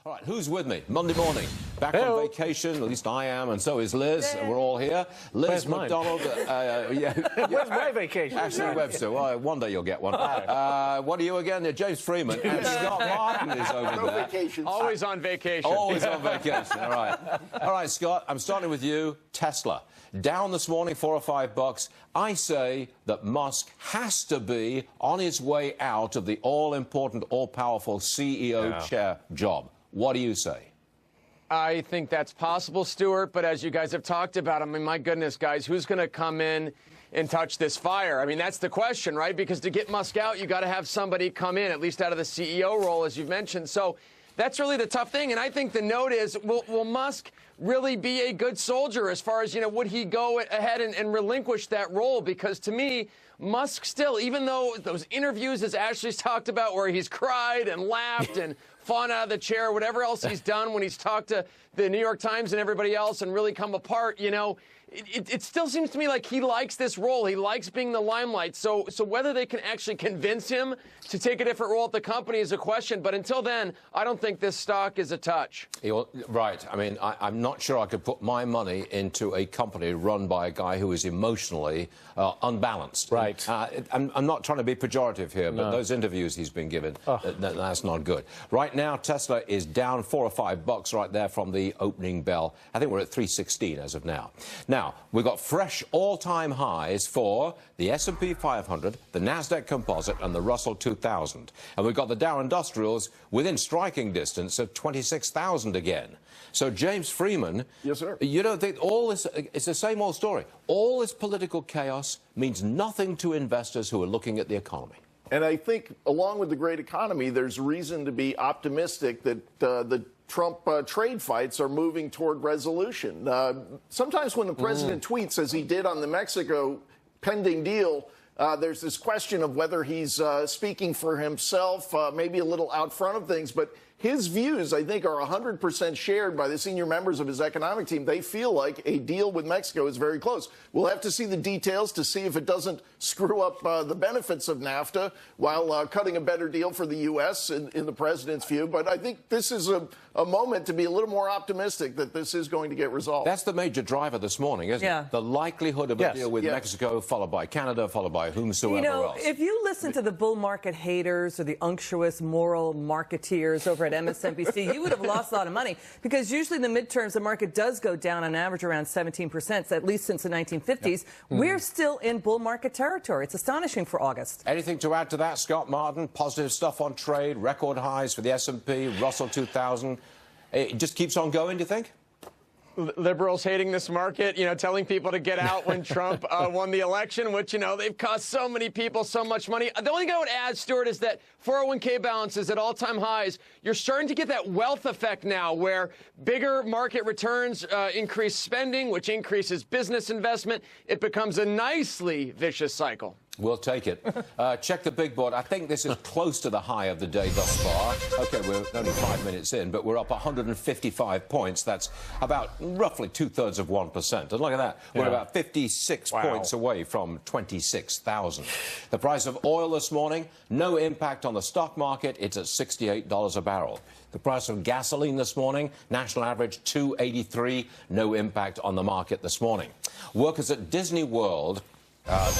All right, who's with me? Monday morning, back on vacation, at least I am, and so is Liz. We're all here. Liz McDonald. Where's my vacation? Ashley Webster. Well, one day you'll get one. What are you again? James Freeman. And Scott Martin is over there. Vacations. Always on vacation. Always on vacation. All right. All right, Scott, I'm starting with you. Tesla. Down this morning, $4 or $5. I say that Musk has to be on his way out of the all-important, all-powerful CEO chair job. What do you say? I think that's possible, Stuart, but as you guys have talked about, I mean, my goodness, guys, who's going to come in and touch this fire? I mean, that's the question, right? Because to get Musk out, you got to have somebody come in, at least out of the CEO role, as you've mentioned. So that's really the tough thing. And I think the note is, will Musk really be a good soldier as far as, you know, would he go ahead and relinquish that role? Because to me, Musk still, even though those interviews, as Ashley's talked about, where he's cried and laughed and fallen out of the chair, whatever else he's done when he's talked to the New York Times and everybody else and really come apart, you know, it still seems to me like he likes this role. He likes being the limelight. So whether they can actually convince him to take a different role at the company is a question. But until then, I don't think this stock is a touch. Right. I mean, I'm not sure I could put my money into a company run by a guy who is emotionally unbalanced. Right. I'm not trying to be pejorative here, but those interviews he's been given, that's not good. Right now, Tesla is down $4 or $5 right there from the opening bell. I think we're at 316 as of now. Now, we've got fresh all-time highs for the S&P 500, the Nasdaq Composite, and the Russell 2000. And we've got the Dow Industrials within striking distance of 26,000 again. So, James Freeman, yes, sir. You don't think all this, it's the same old story. All this political chaos means nothing to investors who are looking at the economy. And I think, along with the great economy, there's reason to be optimistic that the Trump trade fights are moving toward resolution. Sometimes when the president tweets, as he did on the Mexico pending deal, there's this question of whether he's speaking for himself, maybe a little out front of things. But his views, I think, are 100% shared by the senior members of his economic team. They feel like a deal with Mexico is very close. We'll have to see the details to see if it doesn't screw up the benefits of NAFTA while cutting a better deal for the U.S. in the president's view. But I think this is a moment to be a little more optimistic that this is going to get resolved. That's the major driver this morning, isn't it? The likelihood of a deal with Mexico, followed by Canada, folled by whomsoever else. If you listen to the bull market haters or the unctuous moral marketeers over at MSNBC, you would have lost a lot of money, because usually in the midterms, the market does go down on average around 17%, at least since the 1950s. We're still in bull market territory. It's astonishing for August. Anything to add to that, Scott Martin? Positive stuff on trade, record highs for the S&P, Russell 2000. It just keeps on going, do you think? Liberals hating this market, you know, telling people to get out when Trump won the election, which, you know, they've cost so many people so much money. The only thing I would add, Stuart, is that 401k balances at all-time highs. You're starting to get that wealth effect now, where bigger market returns increase spending, which increases business investment. It becomes a nicely vicious cycle. We'll take it. Check the big board. I think this is close to the high of the day thus far. OK, we're only 5 minutes in, but we're up 155 points. That's about roughly 2/3 of 1%. And look at that. We're about 56 points away from 26,000. The price of oil this morning, no impact on the stock market. It's at $68 a barrel. The price of gasoline this morning, national average $2.83. No impact on the market this morning. Workers at Disney World... at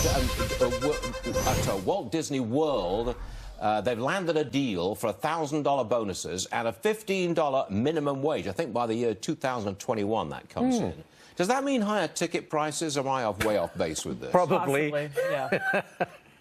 Walt Disney World, they've landed a deal for $1,000 bonuses and a $15 minimum wage. I think by the year 2021 that comes in. Does that mean higher ticket prices, or am I way off base with this? Probably. Yeah.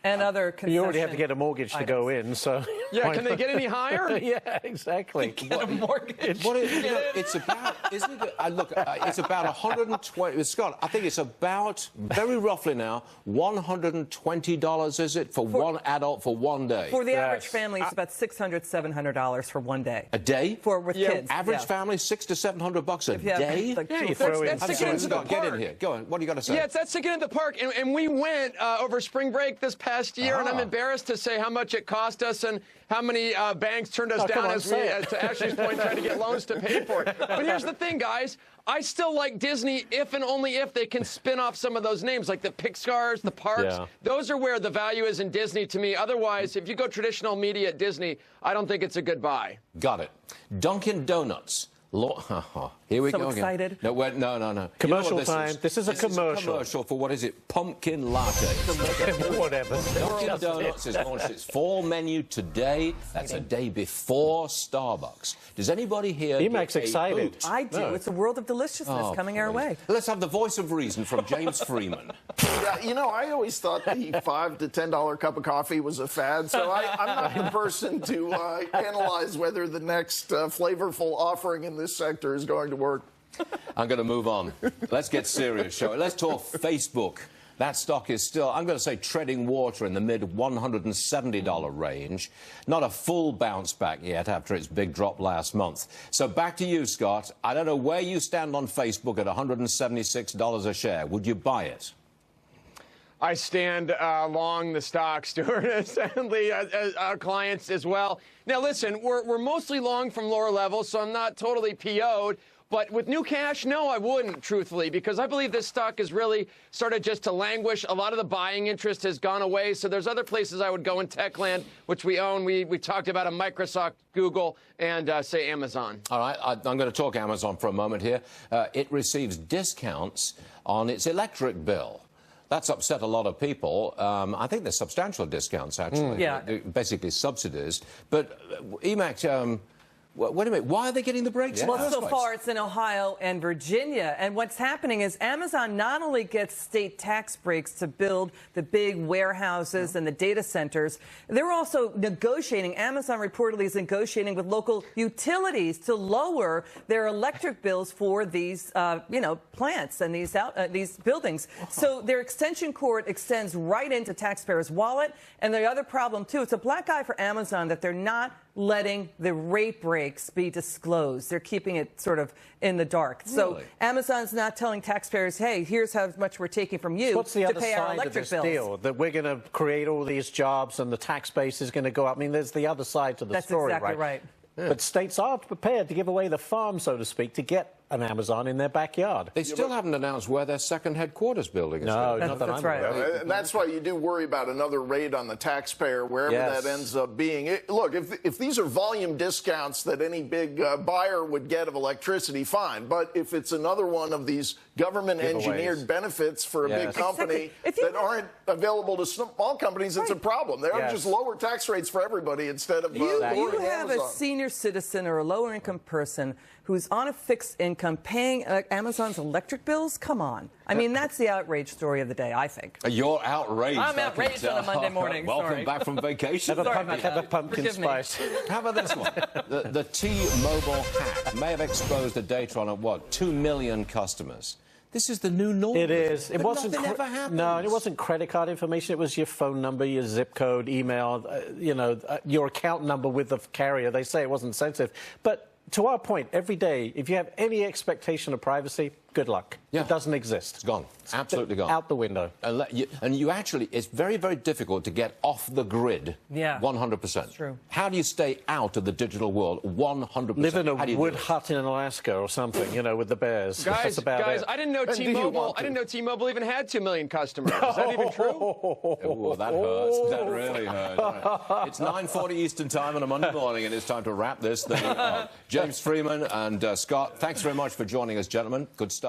And other concessions. You already have to get a mortgage to go in, so... Yeah, can they get any higher? Yeah, exactly. Get a mortgage. It's about, isn't it? Look, it's about 120... Scott, I think it's about, very roughly now, $120, is it, for one adult for one day? For the average family, it's about $600, $700 for one day. A day? With kids. Average family, $600 to $700 a day? You throw in... That's to get into the park. Get in here. Go on. What do you got to say? Yeah, that's to get into the park. And we went over spring break this past last year, and I'm embarrassed to say how much it cost us and how many banks turned us down as we, to Ashley's point, tried to get loans to pay for it. But here's the thing, guys. I still like Disney if and only if they can spin off some of those names, like the Pixars, the parks. Yeah. Those are where the value is in Disney to me. Otherwise, if you go traditional media at Disney, I don't think it's a good buy. Got it. Dunkin' Donuts. Here we go excited. again. No. Commercial time. This is a commercial. Is a commercial for, what is it, pumpkin latte. Whatever. Dunkin' Donuts has launched its fall menu today. That's a day before Starbucks. Does anybody here Emacs excited. Boot? I do. No. It's a world of deliciousness coming our way. Let's have the voice of reason from James Freeman. Yeah, you know, I always thought the $5 to $10 cup of coffee was a fad, so I'm not the person to analyze whether the next flavorful offering in this sector is going to work. I'm going to move on. Let's get serious, shall we? Let's talk Facebook. That stock is still, I'm going to say, treading water in the mid-$170 range. Not a full bounce back yet after its big drop last month. So back to you, Scott. I don't know where you stand on Facebook at $176 a share. Would you buy it? I stand along the stock, Stuart, and sadly, our clients as well. Now, listen, we're mostly long from lower levels, so I'm not totally PO'd. But with new cash, no, I wouldn't, truthfully, because I believe this stock has really started just to languish. A lot of the buying interest has gone away, so there's other places I would go in tech land, which we own. We talked about a Microsoft, Google, and, say, Amazon. All right, I'm going to talk Amazon for a moment here. It receives discounts on its electric bill. That's upset a lot of people. I think there's substantial discounts, actually. Yeah. Basically subsidies. But, Emac, wait a minute. Why are they getting the breaks? Well, so far it's in Ohio and Virginia. And what's happening is Amazon not only gets state tax breaks to build the big warehouses and the data centers, they're also negotiating. Amazon reportedly is negotiating with local utilities to lower their electric bills for these, plants and these buildings. So their extension cord extends right into taxpayers' wallet. And the other problem, too, it's a black eye for Amazon that they're not letting the rate breaks be disclosed. They're keeping it sort of in the dark. Really? So Amazon's not telling taxpayers, hey, here's how much we're taking from you to pay our electric bills. Deal? That we're going to create all these jobs and the tax base is going to go up. I mean, there's the other side to the story, That's exactly right. Yeah. But states are prepared to give away the farm, so to speak, to get an Amazon in their backyard. They still haven't announced where their second headquarters building is. No, not that that's I'm right. aware. And that's why you do worry about another raid on the taxpayer, wherever that ends up being. Look, if these are volume discounts that any big buyer would get of electricity, fine. But if it's another one of these government-engineered benefits for a big company that aren't available to small companies, it's a problem. They ought to just lower tax rates for everybody instead of you have Amazon. A senior citizen or a lower-income person who's on a fixed income paying Amazon's electric bills? Come on. I mean, that's the outrage story of the day, I think. You're outraged. I'm outraged on a Monday morning. Welcome back from vacation. Have a pumpkin spice. How about this one? The T-Mobile hack may have exposed the data on, 2 million customers. This is the new norm. It is. It wasn't. Nothing ever happened. No, it wasn't credit card information. It was your phone number, your zip code, email, your account number with the carrier. They say it wasn't sensitive. But to our point, every day, if you have any expectation of privacy, good luck. Yeah. It doesn't exist. It's gone. It's absolutely gone. Out the window. And you actually, it's very, very difficult to get off the grid. Yeah. 100%. That's true. How do you stay out of the digital world 100%? Live in a wood hut in Alaska or something, with the bears. Guys, I didn't know T-Mobile even had 2 million customers. Is that even true? Oh, that hurts. That really hurts. It's 9:40 Eastern Time on a Monday morning, and it's time to wrap this thing up. James Freeman and Scott, thanks very much for joining us, gentlemen. Good stuff.